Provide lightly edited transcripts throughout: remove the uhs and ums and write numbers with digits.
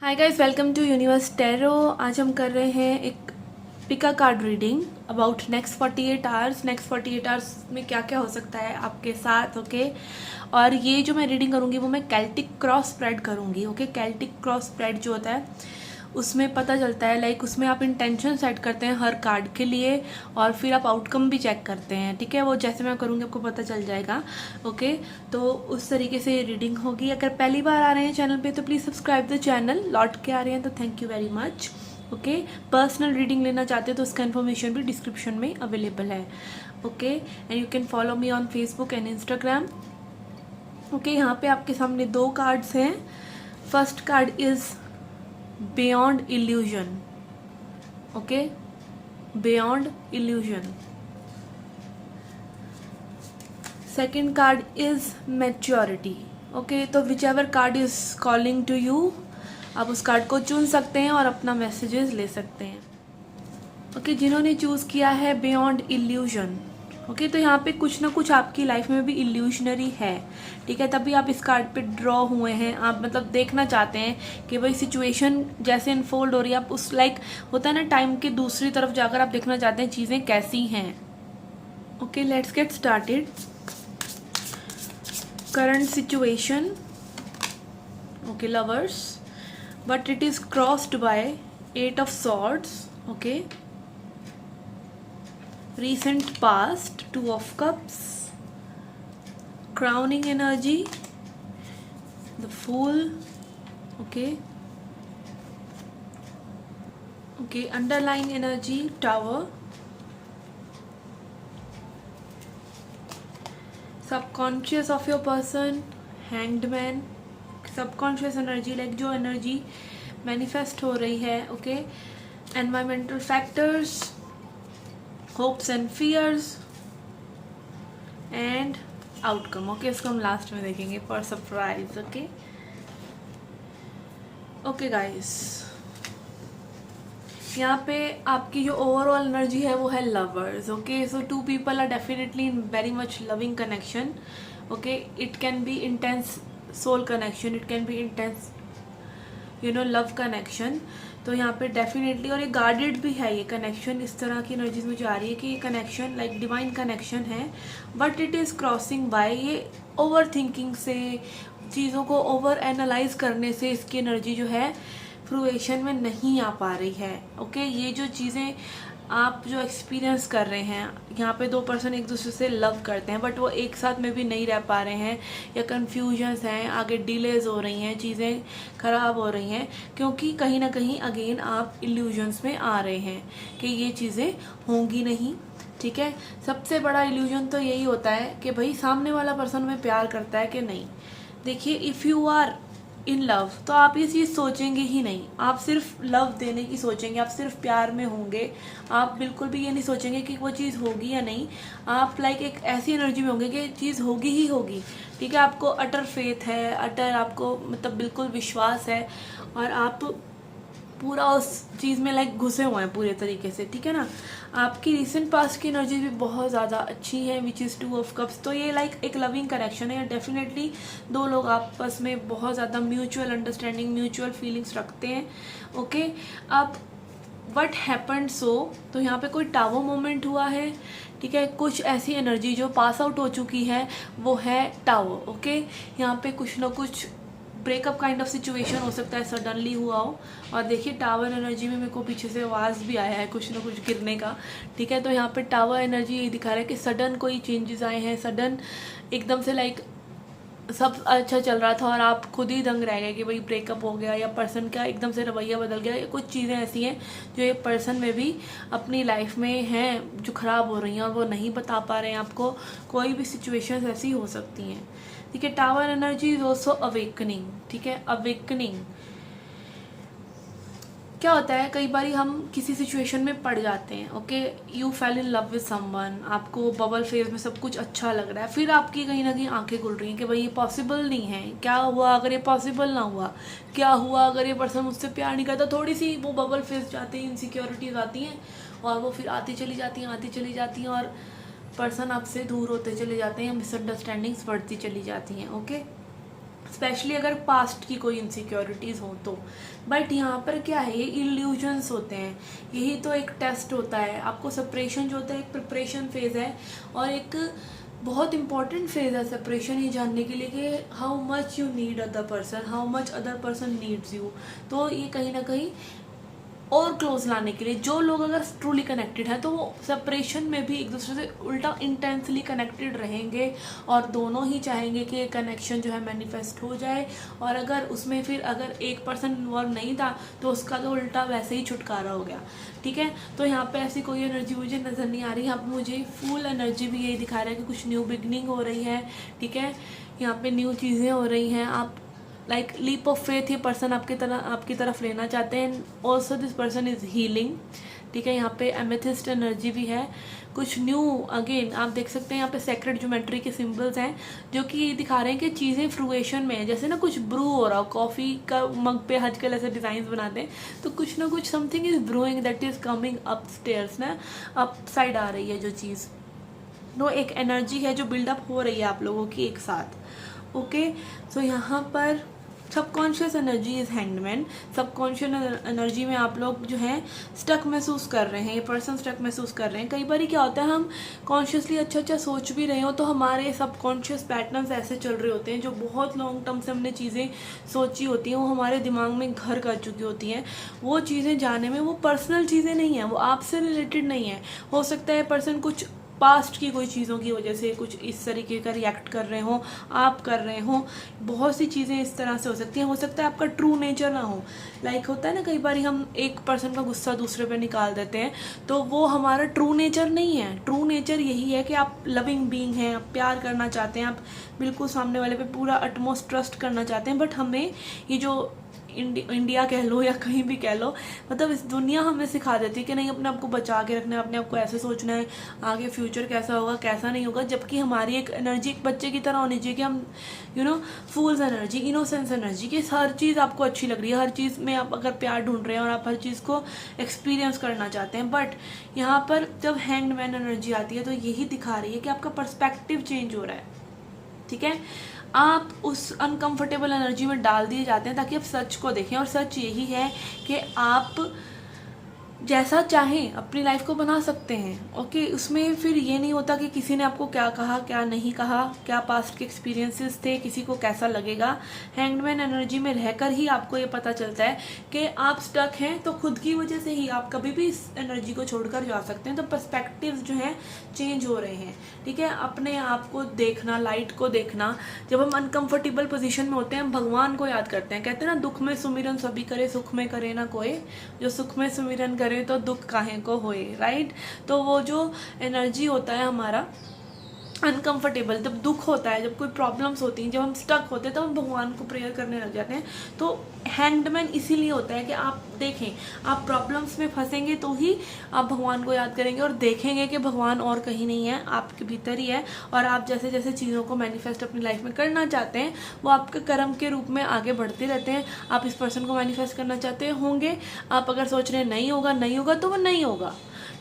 Hi guys, welcome to universe tarot. आज हम कर रहे हैं एक pick a card reading about next 48 hours. Next 48 hours में क्या क्या हो सकता है आपके साथ, ओके। और ये जो मैं रीडिंग करूँगी वो मैं कैल्टिक क्रॉस स्प्रेड करूँगी, ओके। कैल्टिक क्रॉस स्प्रेड जो होता है उसमें पता चलता है, लाइक उसमें आप इंटेंशन सेट करते हैं हर कार्ड के लिए और फिर आप आउटकम भी चेक करते हैं, ठीक है। वो जैसे मैं करूँगी आपको पता चल जाएगा, ओके। तो उस तरीके से रीडिंग होगी। अगर पहली बार आ रहे हैं चैनल पे तो प्लीज़ सब्सक्राइब द चैनल। लौट के आ रहे हैं तो thank you very much, okay. Personal reading लेना चाहते हो तो उसका इन्फॉर्मेशन भी डिस्क्रिप्शन में अवेलेबल है, okay. And you can follow me on Facebook and Instagram, okay. यहाँ पे आपके सामने दो कार्ड्स हैं। First card is beyond illusion, okay, beyond illusion. Second card is maturity, okay. तो whichever card is calling to you, आप उस card को चुन सकते हैं और अपना मैसेजेस ले सकते हैं, ओके। जिन्होंने चूज़ किया है बियॉन्ड इल्यूजन, ओके, तो यहाँ पे कुछ ना कुछ आपकी लाइफ में भी इल्यूशनरी है, ठीक है। तभी आप इस कार्ड पे ड्रॉ हुए हैं। आप मतलब देखना चाहते हैं कि भाई सिचुएशन जैसे अनफोल्ड हो रही है, आप उस लाइक होता है ना टाइम के दूसरी तरफ जाकर आप देखना चाहते हैं चीज़ें कैसी हैं, okay. Let's get started. Current situation, okay, lovers, but it is crossed by 8 of swords, okay. Recent past, 2 of cups, crowning energy, the fool, okay, okay. Underlying energy, tower, subconscious of your person, hanged man. Subconscious energy, like जो energy manifest हो रही है, okay. Environmental factors, hopes and fears and outcome, okay. इसको हम last में देखेंगे for surprise, okay. Okay guys, यहाँ पे आपकी जो ओवरऑल एनर्जी है वो है lovers, okay. So 2 people are definitely in very much loving connection, okay. It can be intense soul connection, it can be intense love connection. तो यहाँ पे डेफिनेटली, और ये गार्डेड भी है ये कनेक्शन। इस तरह की एनर्जीज मुझे आ रही है कि ये कनेक्शन लाइक डिवाइन कनेक्शन है, but it is crossing by, ये ओवर थिंकिंग से, चीज़ों को ओवर एनालाइज करने से इसकी एनर्जी जो है फ्रूएशन में नहीं आ पा रही है, ओके। ये जो चीज़ें आप जो एक्सपीरियंस कर रहे हैं, यहाँ पे 2 पर्सन एक दूसरे से लव करते हैं बट वो एक साथ में भी नहीं रह पा रहे हैं, या कन्फ्यूजन्स हैं, आगे डिलेज हो रही हैं, चीज़ें ख़राब हो रही हैं, क्योंकि कहीं ना कहीं अगेन आप इल्यूजन्स में आ रहे हैं कि ये चीज़ें होंगी नहीं, ठीक है। सबसे बड़ा इल्यूजन तो यही होता है कि भाई सामने वाला पर्सन में प्यार करता है कि नहीं। देखिए, if you are in love तो आप ये चीज़ सोचेंगे ही नहीं, आप सिर्फ लव देने की सोचेंगे, आप सिर्फ प्यार में होंगे। आप बिल्कुल भी ये नहीं सोचेंगे कि वो चीज़ होगी या नहीं। आप लाइक एक ऐसी एनर्जी में होंगे कि चीज़ होगी ही होगी, ठीक है। आपको अटर फेथ है, अटर आपको मतलब बिल्कुल विश्वास है, और आप पूरा उस चीज़ में लाइक घुसे हुए हैं पूरे तरीके से, ठीक है ना। आपकी रिसेंट पास्ट की एनर्जी भी बहुत ज़्यादा अच्छी है, विच इज़ 2 of cups। तो ये लाइक एक लविंग कनेक्शन है। डेफिनेटली 2 लोग आपस में बहुत ज़्यादा म्यूचुअल अंडरस्टैंडिंग, म्यूचुअल फीलिंग्स रखते हैं, ओके। अब वट हैपन्ड सो, तो यहाँ पे कोई टावर मोमेंट हुआ है, ठीक है। कुछ ऐसी एनर्जी जो पास आउट हो चुकी है वो है टावर, ओके। यहाँ पे कुछ ना कुछ ब्रेकअप काइंड ऑफ सिचुएशन हो सकता है, सडनली हुआ हो। और देखिए टावर एनर्जी में मेरे को पीछे से आवाज़ भी आया है कुछ ना कुछ गिरने का, ठीक है। तो यहाँ पे टावर एनर्जी यही दिखा रहा है कि सडन कोई चेंजेस आए हैं, सडन एकदम से लाइक सब अच्छा चल रहा था और आप खुद ही दंग रह गए कि भाई ब्रेकअप हो गया, या पर्सन का एकदम से रवैया बदल गया, या कुछ चीज़ें ऐसी हैं जो ये पर्सन में भी अपनी लाइफ में हैं जो ख़राब हो रही हैं और वो नहीं बता पा रहे हैं आपको। कोई भी सिचुएशंस ऐसी हो सकती हैं, ठीक है। Tower energy is also awakening, ठीक है, अवेकनिंग। क्या होता है कई बार हम किसी सिचुएशन में पड़ जाते हैं, okay. You fail in love with someone, आपको बबल फेज में सब कुछ अच्छा लग रहा है, फिर आपकी कहीं ना कहीं आंखें खुल रही हैं कि भाई ये पॉसिबल नहीं है। क्या हुआ अगर ये पॉसिबल ना हुआ, क्या हुआ अगर ये पर्सन मुझसे प्यार नहीं करता। थोड़ी सी वो बबल फेज जाती है, इनसिक्योरिटीज आती हैं और वो फिर आती चली जाती हैं, आती चली जाती हैं, और पर्सन आपसे दूर होते चले जाते हैं, मिसअंडरस्टैंडिंग्स बढ़ती चली जाती हैं, ओके। स्पेशली अगर पास्ट की कोई इनसिक्योरिटीज़ हो तो। बट यहाँ पर क्या है, ये इल्यूजन्स होते हैं, यही तो एक टेस्ट होता है। आपको सेपरेशन जो होता है एक प्रिपरेशन फेज़ है, और एक बहुत इंपॉर्टेंट फेज़ है सेपरेशन, ये जानने के लिए कि how much you need other person, how much other person needs you. तो ये कहीं ना कहीं और क्लोज लाने के लिए, जो लोग अगर ट्रूली कनेक्टेड हैं तो वो सेपरेशन में भी एक दूसरे से उल्टा इंटेंसली कनेक्टेड रहेंगे, और दोनों ही चाहेंगे कि कनेक्शन जो है मैनिफेस्ट हो जाए। और अगर उसमें फिर अगर एक पर्सन इन्वॉल्व नहीं था तो उसका तो उल्टा वैसे ही छुटकारा हो गया। ठीक है, तो यहाँ पे ऐसी कोई एनर्जी मुझे नज़र नहीं आ रही। यहाँ पे मुझे फुल एनर्जी भी यही दिखा रहा है कि कुछ न्यू बिगनिंग हो रही है। ठीक है, यहाँ पे न्यू चीज़ें हो रही हैं। आप लाइक लीप ऑफ फेथ ये पर्सन आपकी तरफ लेना चाहते हैं। Also this person is healing. ठीक है, यहाँ पे एमेथिस्ट एनर्जी भी है। कुछ न्यू अगेन आप देख सकते हैं यहाँ पे सेक्रेट ज्योमेट्री के सिंबल्स हैं जो कि ये दिखा रहे हैं कि चीज़ें फ्रूएशन में है। जैसे ना कुछ ब्रू हो रहा हो, कॉफ़ी का मग पे आजकल ऐसे डिज़ाइन बनाते हैं, तो कुछ ना कुछ something is brewing that is coming up stairs ना, अप साइड आ रही है जो चीज़। तो एक एनर्जी है जो बिल्डअप हो रही है आप लोगों की एक साथ। ओके, सो यहाँ पर subconscious energy is hangman. Subconscious energy में आप लोग जो है स्टक महसूस कर रहे हैं, ये पर्सन स्टक महसूस कर रहे हैं। कई बार क्या होता है, हम कॉन्शियसली अच्छा सोच भी रहे हो तो हमारे सबकॉन्शियस पैटर्न्स ऐसे चल रहे होते हैं जो बहुत लॉन्ग टर्म से हमने चीज़ें सोची होती हैं, वो हमारे दिमाग में घर कर चुकी होती हैं। वो चीज़ें जाने में, वो पर्सनल चीज़ें नहीं हैं, वो आपसे रिलेटेड नहीं है। हो सकता है पर्सन कुछ पास्ट की कोई चीज़ों की वजह से कुछ इस तरीके का रिएक्ट कर रहे हो, आप कर रहे हो। बहुत सी चीज़ें इस तरह से हो सकती हैं। हो सकता है आपका ट्रू नेचर ना हो। लाइक होता है ना, कई बार हम एक पर्सन का गुस्सा दूसरे पे निकाल देते हैं, तो वो हमारा ट्रू नेचर नहीं है। ट्रू नेचर यही है कि आप लविंग बीइंग हैं, आप प्यार करना चाहते हैं, आप बिल्कुल सामने वाले पे पूरा अटमोस्ट ट्रस्ट करना चाहते हैं। बट हमें ये जो इंडिया कह लो या कहीं भी कह लो, मतलब इस दुनिया हमें सिखा देती है कि नहीं, अपने आप को बचा के रखना है, अपने आप को ऐसे सोचना है आगे फ्यूचर कैसा होगा कैसा नहीं होगा। जबकि हमारी एक एनर्जी एक बच्चे की तरह होनी चाहिए कि हम फूल्स एनर्जी, इनोसेंस एनर्जी, कि हर चीज़ आपको अच्छी लग रही है, हर चीज़ में आप अगर प्यार ढूंढ रहे हैं और आप हर चीज़ को एक्सपीरियंस करना चाहते हैं। बट यहाँ पर जब हैंग्ड मैन एनर्जी आती है तो यही दिखा रही है कि आपका पर्सपेक्टिव चेंज हो रहा है। ठीक है, आप उस अनकंफर्टेबल एनर्जी में डाल दिए जाते हैं ताकि आप सच को देखें। और सच यही है कि आप जैसा चाहें अपनी लाइफ को बना सकते हैं। ओके, उसमें फिर ये नहीं होता कि किसी ने आपको क्या कहा क्या नहीं कहा, क्या पास्ट के एक्सपीरियंसेस थे, किसी को कैसा लगेगा। हैंगमैन एनर्जी में रहकर ही आपको ये पता चलता है कि आप स्टक हैं तो खुद की वजह से ही आप कभी भी इस एनर्जी को छोड़कर जा सकते हैं। तो पर्सपेक्टिव्स जो हैं चेंज हो रहे हैं। ठीक है, अपने आप को देखना, लाइट को देखना। जब हम अनकंफर्टेबल पोजीशन में होते हैं हम भगवान को याद करते हैं। कहते हैं ना, दुख में सुमिरन सभी करे, सुख में करे ना कोई। जो सुख में सुमिरन करे तो दुख काहे को होए, राइट। तो वो जो एनर्जी होता है हमारा अनकंफर्टेबल, जब दुख होता है, जब कोई प्रॉब्लम्स होती हैं, जब हम स्टक होते हैं तो हम भगवान को प्रेयर करने लग जाते हैं। तो हैंगमैन इसीलिए होता है कि आप देखें, आप प्रॉब्लम्स में फंसेंगे तो ही आप भगवान को याद करेंगे और देखेंगे कि भगवान और कहीं नहीं है, आपके भीतर ही है। और आप जैसे जैसे चीज़ों को मैनिफेस्ट अपनी लाइफ में करना चाहते हैं वो आपके कर्म के रूप में आगे बढ़ते रहते हैं। आप इस पर्सन को मैनिफेस्ट करना चाहते होंगे, आप अगर सोच रहे हैं नहीं होगा तो वो नहीं होगा।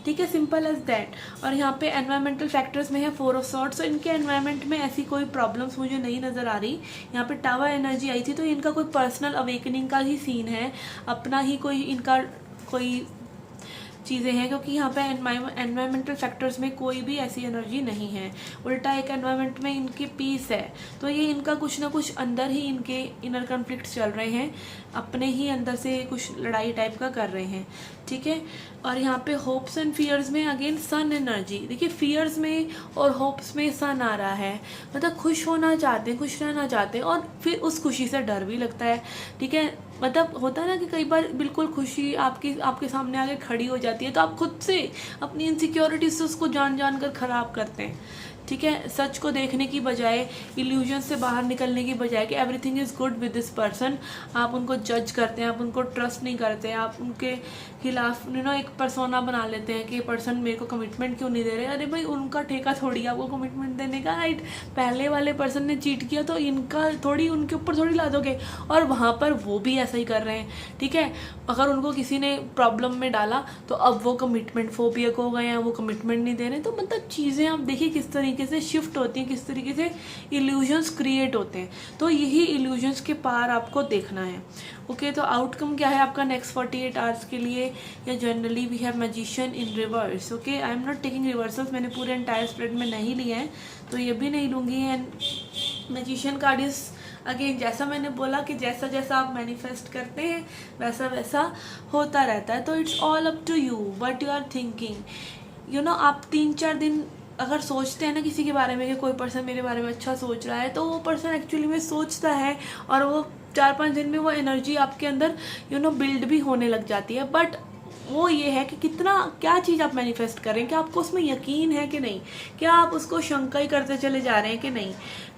ठीक है, सिंपल एज दैट। और यहाँ पे एनवायरमेंटल फैक्टर्स में है 4 ऑफ सॉर्ड्स। तो इनके एनवायरमेंट में ऐसी कोई प्रॉब्लम्स मुझे नहीं नज़र आ रही। यहाँ पे टावर एनर्जी आई थी तो इनका कोई पर्सनल अवेकनिंग का ही सीन है, अपना ही कोई इनका कोई चीज़ें हैं, क्योंकि यहाँ पे एनवायरमेंटल फैक्टर्स में कोई भी ऐसी एनर्जी नहीं है। उल्टा एक एनवायरमेंट में इनकी पीस है। तो ये इनका कुछ ना कुछ अंदर ही इनके इनर कॉन्फ्लिक्ट्स चल रहे हैं, अपने ही अंदर से कुछ लड़ाई टाइप का कर रहे हैं। ठीक है, और यहाँ पे होप्स एंड फियर्स में अगेन सन एनर्जी। देखिए, फियर्स में और होप्स में सन आ रहा है, मतलब खुश होना चाहते हैं, खुश रहना चाहते हैं, और फिर उस खुशी से डर भी लगता है। ठीक है, मतलब होता है ना कि कई बार बिल्कुल खुशी आपके सामने आके खड़ी हो जाती है तो आप खुद से अपनी इनसिक्योरिटी से उसको जान कर ख़राब करते हैं। ठीक है, सच को देखने की बजाय, इल्यूजन से बाहर निकलने की बजाय कि everything is good with this person, आप उनको जज करते हैं, आप उनको ट्रस्ट नहीं करते, आप उनके खिलाफ एक पर्सोना बना लेते हैं कि पर्सन मेरे को कमिटमेंट क्यों नहीं दे रहे। अरे भाई, उनका ठेका थोड़ी आपको कमिटमेंट देने का, राइट। पहले वाले पर्सन ने चीट किया तो इनका थोड़ी, उनके ऊपर थोड़ी ला दोगे, और वहाँ पर वो भी ऐसा ही कर रहे हैं। ठीक है, अगर उनको किसी ने प्रॉब्लम में डाला तो अब वो कमिटमेंट फोबियक हो गए हैं, वो कमिटमेंट नहीं दे रहे। तो मतलब चीज़ें आप देखिए किस तरीके तरीके से शिफ्ट होती हैं, किस तरीके से इल्यूजन्स क्रिएट होते हैं। तो यही इल्यूजन्स के पार आपको देखना है। ओके, तो आउटकम क्या है आपका नेक्स्ट 48 आवर्स के लिए, या generally we have magician in reverse. Okay, I am not taking reversals, मैंने पूरे एंटायर स्प्रेड में नहीं लिए हैं, तो ये भी नहीं लूँगी। And magician card is again, जैसा मैंने बोला कि जैसा जैसा आप मैनिफेस्ट करते हैं वैसा वैसा होता रहता है। तो it's all up to you what you are thinking. You know, आप 3-4 दिन अगर सोचते हैं ना किसी के बारे में कि कोई पर्सन मेरे बारे में अच्छा सोच रहा है, तो वो पर्सन एक्चुअली में सोचता है और वो 4-5 दिन में वो एनर्जी आपके अंदर बिल्ड भी होने लग जाती है। बट वो ये है कि कितना, क्या चीज़ आप मैनिफेस्ट कर रहे हैं, क्या आपको उसमें यकीन है कि नहीं, क्या आप उसको शंका ही करते चले जा रहे हैं कि नहीं।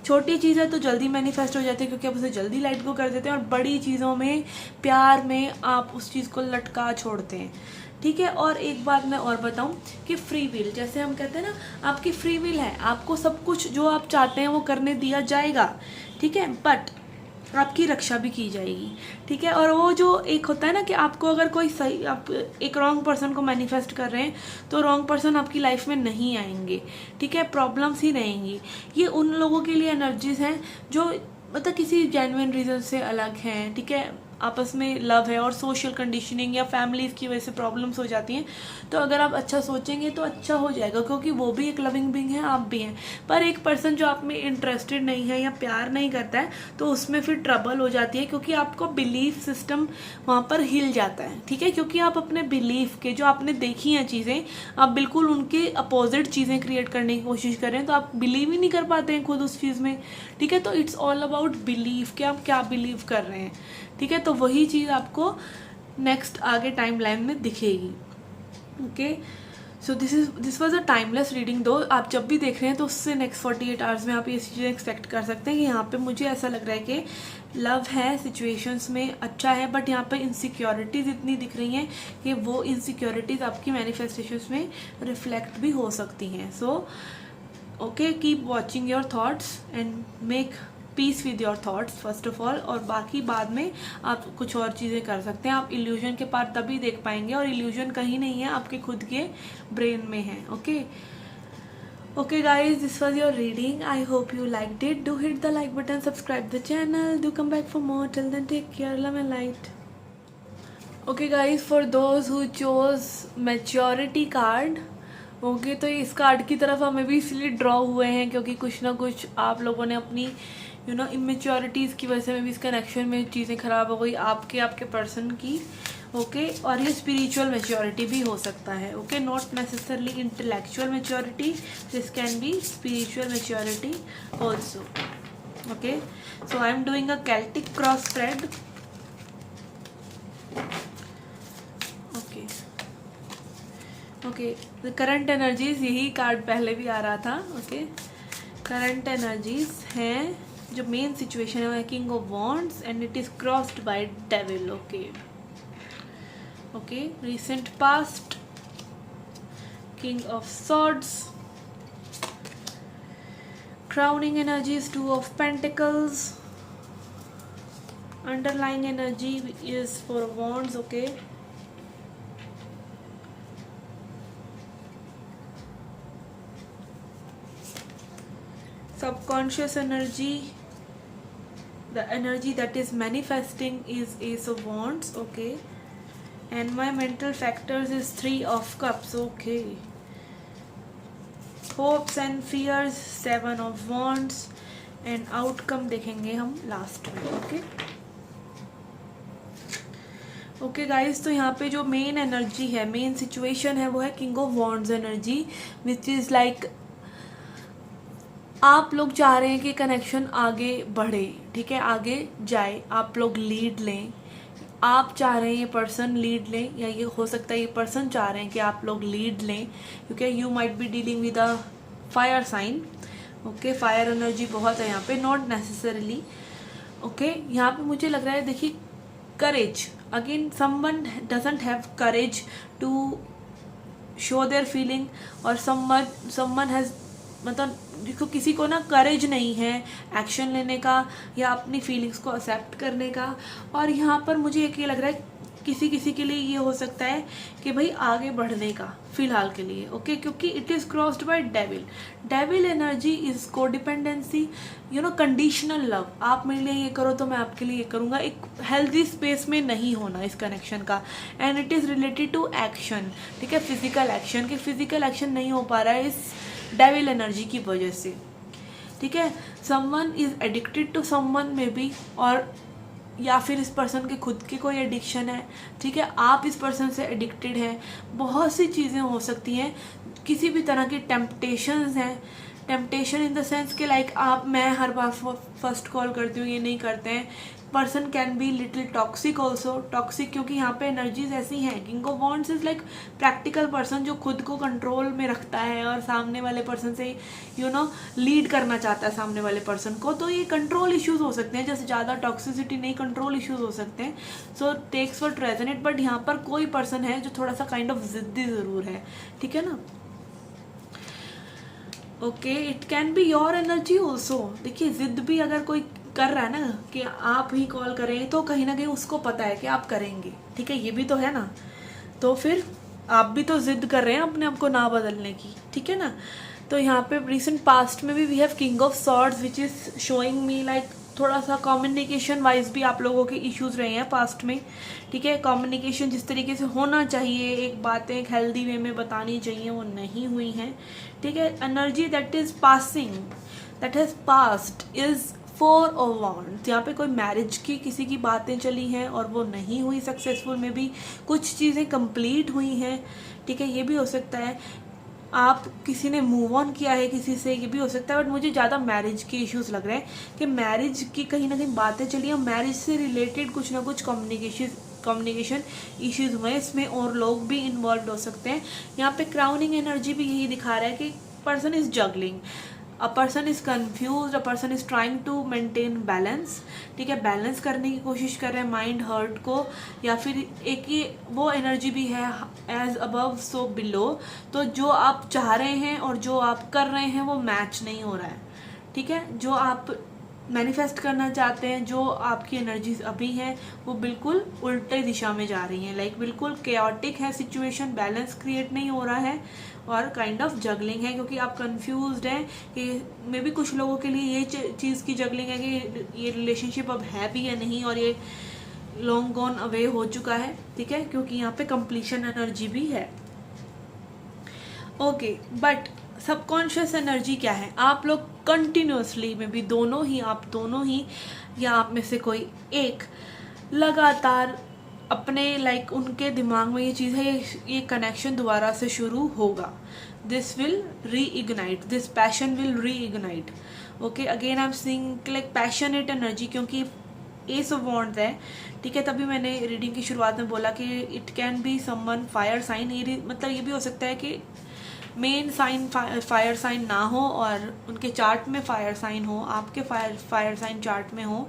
छोटी चीज़ है तो जल्दी मैनिफेस्ट हो जाती है क्योंकि आप उसे जल्दी लाइट गो कर देते हैं, और बड़ी चीज़ों में, प्यार में आप उस चीज़ को लटका छोड़ते हैं। ठीक है, और एक बात मैं और बताऊं कि फ्री विल, जैसे हम कहते हैं ना, आपकी फ्री विल है, आपको सब कुछ जो आप चाहते हैं वो करने दिया जाएगा। ठीक है, बट आपकी रक्षा भी की जाएगी। ठीक है, और वो जो एक होता है ना कि आपको अगर कोई सही, आप एक रॉन्ग पर्सन को मैनिफेस्ट कर रहे हैं तो रॉन्ग पर्सन आपकी लाइफ में नहीं आएंगे। ठीक है, प्रॉब्लम्स ही रहेंगी। ये उन लोगों के लिए एनर्जीज हैं जो मतलब किसी जेन्युइन रीज़न से अलग हैं। ठीक है, आपस में लव है और सोशल कंडीशनिंग या फैमिलीज़ की वजह से प्रॉब्लम्स हो जाती हैं। तो अगर आप अच्छा सोचेंगे तो अच्छा हो जाएगा, क्योंकि वो भी एक लविंग बीइंग है, आप भी हैं। पर एक पर्सन जो आप में इंटरेस्टेड नहीं है या प्यार नहीं करता है, तो उसमें फिर ट्रबल हो जाती है, क्योंकि आपको बिलीफ सिस्टम वहाँ पर हिल जाता है। ठीक है, क्योंकि आप अपने बिलीफ के, जो आपने देखी हैं चीज़ें, आप बिल्कुल उनके अपोजिट चीज़ें क्रिएट करने की कोशिश कर रहे हैं, तो आप बिलीव ही नहीं कर पाते हैं खुद उस चीज़ में। ठीक है, तो इट्स ऑल अबाउट बिलीव कि आप क्या बिलीव कर रहे हैं। ठीक है, तो वही चीज़ आपको नेक्स्ट आगे टाइम लाइन में दिखेगी। Okay, so this was a timeless reading. दो आप जब भी देख रहे हैं तो उससे नेक्स्ट 48 आवर्स में आप ये चीज़ें एक्सपेक्ट कर सकते हैं कि यहाँ पे मुझे ऐसा लग रहा है कि लव है, सिचुएशंस में अच्छा है, बट यहाँ पे इनसिक्योरिटीज़ इतनी दिख रही हैं कि वो इनसिक्योरिटीज़ आपकी मैनिफेस्टेशंस में रिफ्लेक्ट भी हो सकती हैं। So okay, keep watching your thoughts and make peace with your thoughts first of all, और बाकी बाद में आप कुछ और चीज़ें कर सकते हैं। आप इल्यूजन के पार तभी देख पाएंगे, और इल्यूजन कहीं नहीं है, आपके खुद के ब्रेन में है। Okay okay guys, this was your reading. I hope you liked it. Do hit the like button, subscribe the channel, do come back for more. Till then take care, love and light. Okay guys, for those who chose maturity card, okay, तो इस card की तरफ हमें भी इसलिए draw हुए हैं क्योंकि कुछ ना कुछ आप लोगों ने अपनी इमेच्योरिटीज़ की वजह से में भी इस कनेक्शन में चीज़ें ख़राब हो गई आपके पर्सन की। ओके, और ये स्पिरिचुअल मैच्योरिटी भी हो सकता है। Okay, not necessarily intellectual maturity, this can be spiritual maturity also. Okay, so I am doing a Celtic cross thread. Okay, the current energies, यही कार्ड पहले भी आ रहा था। ओके, करंट एनर्जीज हैं, जो मेन सिचुएशन है वो है king of wands and it is crossed by devil. Okay okay, recent past, king of swords, crowning energies, 2 of Pentacles, underlying energy is 4 of Wands. Okay, subconscious energy, the energy that is manifesting is Ace of Wands. Okay, and my mental factors is 3 of Cups. Okay, hopes and fears, 7 of Wands, and outcome देखेंगे हम last में। Okay okay guys, तो यहाँ पे जो main energy है, main situation है, वो है king of wands energy, which is like आप लोग चाह रहे हैं कि कनेक्शन आगे बढ़े। ठीक है, आगे जाए, आप लोग लीड लें, आप चाह रहे हैं ये पर्सन लीड लें, या ये हो सकता है ये पर्सन चाह रहे हैं कि आप लोग लीड लें, क्योंकि you might be dealing with a fire sign. Okay, fire energy बहुत है यहाँ पे, नॉट नेसेसरली। ओके, यहाँ पे मुझे लग रहा है, देखिए, courage, again someone doesn't have courage to show their feeling, और समवन हैज़, मतलब जिसको, किसी को ना करेज नहीं है एक्शन लेने का या अपनी फीलिंग्स को एक्सेप्ट करने का। और यहाँ पर मुझे एक ये लग रहा है किसी किसी के लिए ये हो सकता है कि भाई आगे बढ़ने का फिलहाल के लिए, ओके, क्योंकि it is crossed by devil. Devil energy is codependency, conditional love. आप मेरे लिए ये करो तो मैं आपके लिए ये करूँगा, एक हेल्दी स्पेस में नहीं होना इस कनेक्शन का। And it is related to action, ठीक है, फिजिकल एक्शन, कि फिजिकल एक्शन नहीं हो पा रहा है इस डेविल एनर्जी की वजह से, ठीक है। Someone is addicted to someone maybe, और या फिर इस पर्सन के खुद की कोई एडिक्शन है, ठीक है, आप इस पर्सन से एडिक्टेड हैं, बहुत सी चीज़ें हो सकती हैं, किसी भी तरह की टेम्पटेशंस हैं। टेम्पटेशन इन द सेंस कि लाइक मैं हर बार फर्स्ट कॉल करती हूँ, ये नहीं करते हैं। Person can be little toxic also, toxic क्योंकि यहाँ पे एनर्जीज ऐसी हैं। King of wands is like practical person जो खुद को कंट्रोल में रखता है और सामने वाले पर्सन से लीड करना चाहता है सामने वाले पर्सन को, तो ये कंट्रोल इश्यूज हो सकते हैं, जैसे ज़्यादा टॉक्सिसिटी नहीं, कंट्रोल इश्यूज हो सकते हैं। सो टेक्स फॉर रेजोनेट, बट यहाँ पर कोई पर्सन है जो थोड़ा सा काइंड ऑफ जिद्दी ज़रूर है, ठीक है ना। Okay, it can be your energy also. देखिए, जिद भी अगर कोई कर रहा है ना कि आप ही कॉल करें, तो कहीं ना कहीं उसको पता है कि आप करेंगे, ठीक है, ये भी तो है ना। तो फिर आप भी तो जिद कर रहे हैं अपने आप को ना बदलने की, ठीक है ना। तो यहाँ पे रिसेंट पास्ट में भी we have king of swords which is showing me like थोड़ा सा कम्युनिकेशन वाइज भी आप लोगों के इश्यूज रहे हैं पास्ट में, ठीक है। कम्युनिकेशन जिस तरीके से होना चाहिए, एक बातें एक हेल्दी वे में बतानी चाहिए, वो नहीं हुई हैं, ठीक है। Energy that is passing, that has past is 4 of wands. यहाँ पे कोई मैरिज की किसी की बातें चली हैं और वो नहीं हुई सक्सेसफुल, में भी कुछ चीज़ें कंप्लीट हुई हैं, ठीक है, ये भी हो सकता है। आप किसी ने मूव ऑन किया है किसी से, ये भी हो सकता है, बट मुझे ज़्यादा मैरिज के इश्यूज लग रहे हैं कि मैरिज की कहीं ना कहीं बातें चली हैं, मैरिज से रिलेटेड कुछ ना कुछ कम्युनिकेशन इश्यूज हुए, इसमें और लोग भी इन्वॉल्व हो सकते हैं। यहाँ पे क्राउनिंग एनर्जी भी यही दिखा रहा है कि person is juggling, a person is confused, a person is trying to maintain balance, ठीक है, बैलेंस करने की कोशिश कर रहे हैं माइंड हर्ट को, या फिर एक ये वो एनर्जी भी है एज अबव सो बिलो। तो जो आप चाह रहे हैं और जो आप कर रहे हैं वो मैच नहीं हो रहा है, ठीक है। जो आप मैनिफेस्ट करना चाहते हैं, जो आपकी एनर्जीज अभी हैं, वो बिल्कुल उल्टे दिशा में जा रही हैं, लाइक बिल्कुल केओटिक है सिचुएशन, बैलेंस क्रिएट नहीं हो रहा है और काइंड ऑफ जगलिंग है, क्योंकि आप कंफ्यूज्ड हैं कि मे बी कुछ लोगों के लिए ये चीज़ की जगलिंग है कि ये रिलेशनशिप अब है भी या नहीं, और ये लॉन्ग गॉन अवे हो चुका है, ठीक है, क्योंकि यहाँ पे कंप्लीशन एनर्जी भी है। ओके, बट सबकॉन्शियस एनर्जी क्या है? आप लोग कंटिन्यूसली में भी आप दोनों ही या आप में से कोई एक लगातार अपने लाइक उनके दिमाग में ये चीज़ है, ये कनेक्शन दोबारा से शुरू होगा। दिस विल री इग्नाइट, दिस पैशन विल री ignite. Okay, again I am seeing like passionate energy, क्योंकि एस ऑफ वॉन्ड्स है, ठीक है। तभी मैंने रीडिंग की शुरुआत में बोला कि it can be someone fire sign, मतलब ये भी हो सकता है कि मेन साइन फायर साइन ना हो और उनके चार्ट में फायर साइन हो, आपके फायर साइन चार्ट में हो,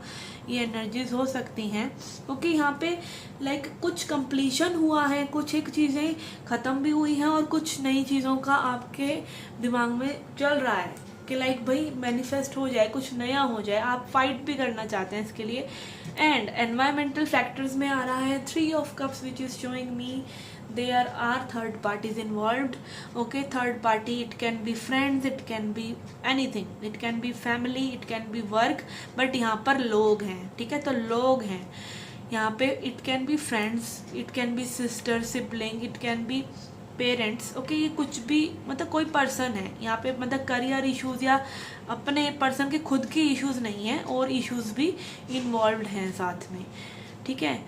ये एनर्जीज हो सकती हैं, क्योंकि यहाँ पे लाइक कुछ कंप्लीशन हुआ है, कुछ एक चीज़ें ख़त्म भी हुई हैं और कुछ नई चीज़ों का आपके दिमाग में चल रहा है कि लाइक भाई मैनिफेस्ट हो जाए, कुछ नया हो जाए, आप फाइट भी करना चाहते हैं इसके लिए। एंड एनवायरमेंटल फैक्टर्स में आ रहा है 3 of cups which is showing me there are third parties involved. Okay, third party, it can be friends, it can be anything, it can be family, it can be work, but यहाँ पर लोग हैं, ठीक है, तो लोग हैं यहाँ पे। it can be friends, it can be sister, sibling, it can be parents. Okay, ये कुछ भी मतलब कोई पर्सन है यहाँ पे, मतलब करियर इश्यूज या अपने पर्सन के खुद के इश्यूज नहीं हैं, और इश्यूज भी इन्वॉल्व हैं साथ में, ठीक है।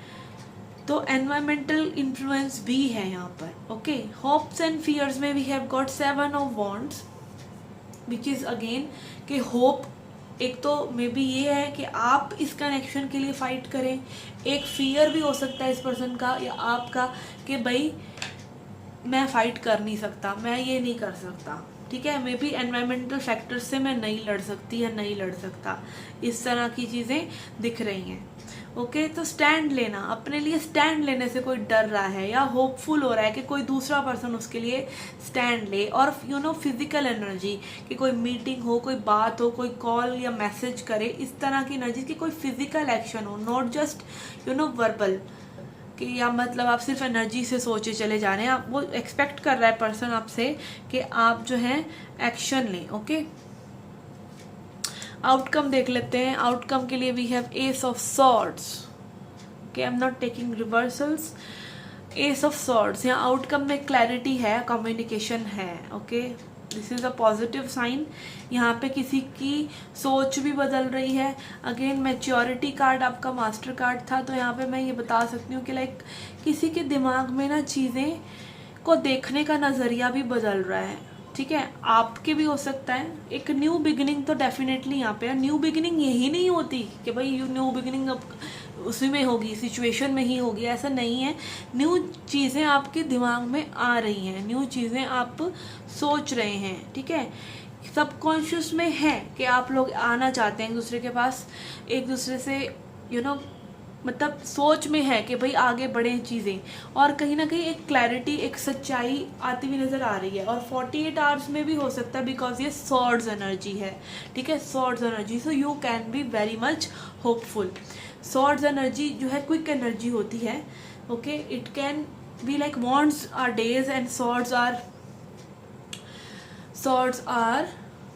तो एनवायरमेंटल इन्फ्लुएंस भी है यहाँ पर। ओके, होप्स एंड फियर्स में we have got 7 of wands which is again कि होप, एक तो मे बी ये है कि आप इस कनेक्शन के लिए फाइट करें, एक फियर भी हो सकता है इस पर्सन का या आपका कि भाई मैं फाइट कर नहीं सकता, मैं ये नहीं कर सकता, ठीक है, मे बी एनवायरमेंटल फैक्टर्स से मैं नहीं लड़ सकती या नहीं लड़ सकता, इस तरह की चीज़ें दिख रही हैं। ओके, तो स्टैंड लेना, अपने लिए स्टैंड लेने से कोई डर रहा है या होपफुल हो रहा है कि कोई दूसरा पर्सन उसके लिए स्टैंड ले, और फिजिकल एनर्जी कि कोई मीटिंग हो, कोई बात हो, कोई कॉल या मैसेज करे, इस तरह की एनर्जी की कोई फिजिकल एक्शन हो, नॉट जस्ट वर्बल कि या मतलब आप सिर्फ एनर्जी से सोचे चले जा रहे हैं, आप वो एक्सपेक्ट कर रहा है पर्सन आपसे कि आप जो है एक्शन लें। ओके, आउटकम देख लेते हैं। आउटकम के लिए we have ace of swords. Okay, I am not taking reversals. Ace of swords, यहाँ आउटकम में क्लैरिटी है, कम्युनिकेशन है। Okay, this is a positive sign. यहाँ पे किसी की सोच भी बदल रही है। अगेन मैच्योरिटी कार्ड आपका मास्टर कार्ड था, तो यहाँ पे मैं ये बता सकती हूँ कि लाइक किसी के दिमाग में ना चीज़ें को देखने का नज़रिया भी बदल रहा है। ठीक है, आपके भी हो सकता है। एक न्यू बिगिनिंग तो डेफिनेटली यहाँ पे, न्यू बिगिनिंग यही नहीं होती कि भाई न्यू बिगिनिंग अब उसी में होगी, सिचुएशन में ही होगी, ऐसा नहीं है। न्यू चीज़ें आपके दिमाग में आ रही हैं, न्यू चीज़ें आप सोच रहे हैं। ठीक है, सबकॉन्शियस में है कि आप लोग आना चाहते हैं एक दूसरे के पास, एक दूसरे से मतलब सोच में है कि भाई आगे बढ़े चीज़ें, और कहीं ना कहीं एक क्लैरिटी, एक सच्चाई आती हुई नज़र आ रही है। और 48 आवर्स में भी हो सकता है, बिकॉज ये सॉर्ड्स एनर्जी है। ठीक है, swords energy, so you can be very much hopeful. Swords energy जो है क्विक एनर्जी होती है। Okay, it can be like wands are days and swords are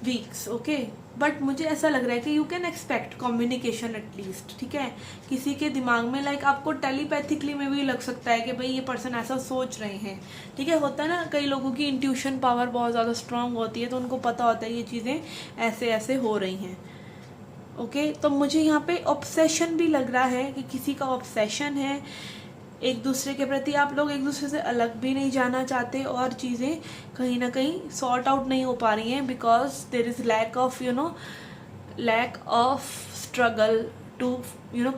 weeks. Okay, but मुझे ऐसा लग रहा है कि you can expect communication at least. ठीक है, किसी के दिमाग में लाइक आपको टेलीपैथिकली में भी लग सकता है कि भाई ये पर्सन ऐसा सोच रहे हैं। ठीक है, होता है ना, कई लोगों की इंट्यूशन पावर बहुत ज़्यादा स्ट्रांग होती है, तो उनको पता होता है ये चीज़ें ऐसे ऐसे हो रही हैं। ओके, तो मुझे यहाँ पे ऑब्सेशन भी लग रहा है कि किसी का ऑब्सेशन है एक दूसरे के प्रति। आप लोग एक दूसरे से अलग भी नहीं जाना चाहते, और चीज़ें कहीं ना कहीं सॉर्ट आउट नहीं हो पा रही हैं, because there is lack of struggle to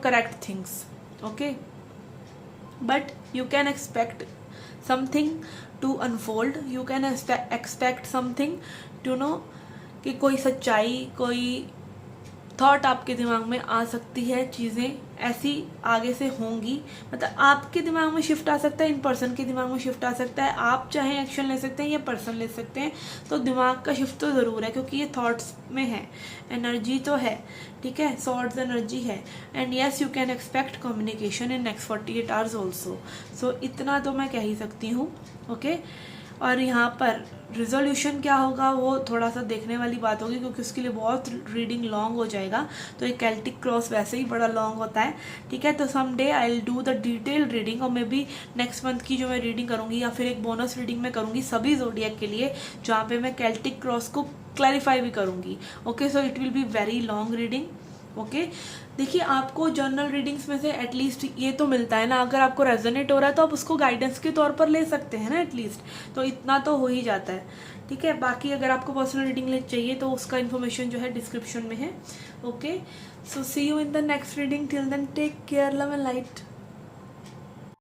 correct things. Okay, but you can expect something to unfold, you can expect something to know कि कोई सच्चाई, कोई थॉट आपके दिमाग में आ सकती है, चीज़ें ऐसी आगे से होंगी। मतलब आपके दिमाग में शिफ्ट आ सकता है, इन पर्सन के दिमाग में शिफ्ट आ सकता है, आप चाहे एक्शन ले सकते हैं या पर्सन ले सकते हैं। तो दिमाग का शिफ्ट तो ज़रूर है, क्योंकि ये थॉट्स में है, एनर्जी तो है। ठीक है, सॉर्ड्स एनर्जी है, and yes you can expect communication in next 48 hours also. So इतना तो मैं कह ही सकती हूँ। ओके, और यहाँ पर रिजोल्यूशन क्या होगा वो थोड़ा सा देखने वाली बात होगी, क्योंकि उसके लिए बहुत रीडिंग लॉन्ग हो जाएगा। तो एक कैल्टिक क्रॉस वैसे ही बड़ा लॉन्ग होता है। ठीक है, तो some day I will do the detail reading, और मे बी नेक्स्ट मंथ की जो मैं रीडिंग करूँगी या फिर एक बोनस रीडिंग में करूँगी सभी ज़ोडिएक के लिए, जहाँ पे मैं कैल्टिक क्रॉस को क्लैरिफाई भी करूँगी। Okay, so it will be very long reading. Okay, देखिए आपको जर्नल रीडिंग्स में से एटलीस्ट ये तो मिलता है ना, अगर आपको रेजोनेट हो रहा है तो आप उसको गाइडेंस के तौर पर ले सकते हैं ना एटलीस्ट, तो इतना तो हो ही जाता है। ठीक है, बाकी अगर आपको पर्सनल रीडिंग चाहिए तो उसका इन्फॉर्मेशन जो है डिस्क्रिप्शन में है। Okay, so see you in the next reading, till then take care, love and light.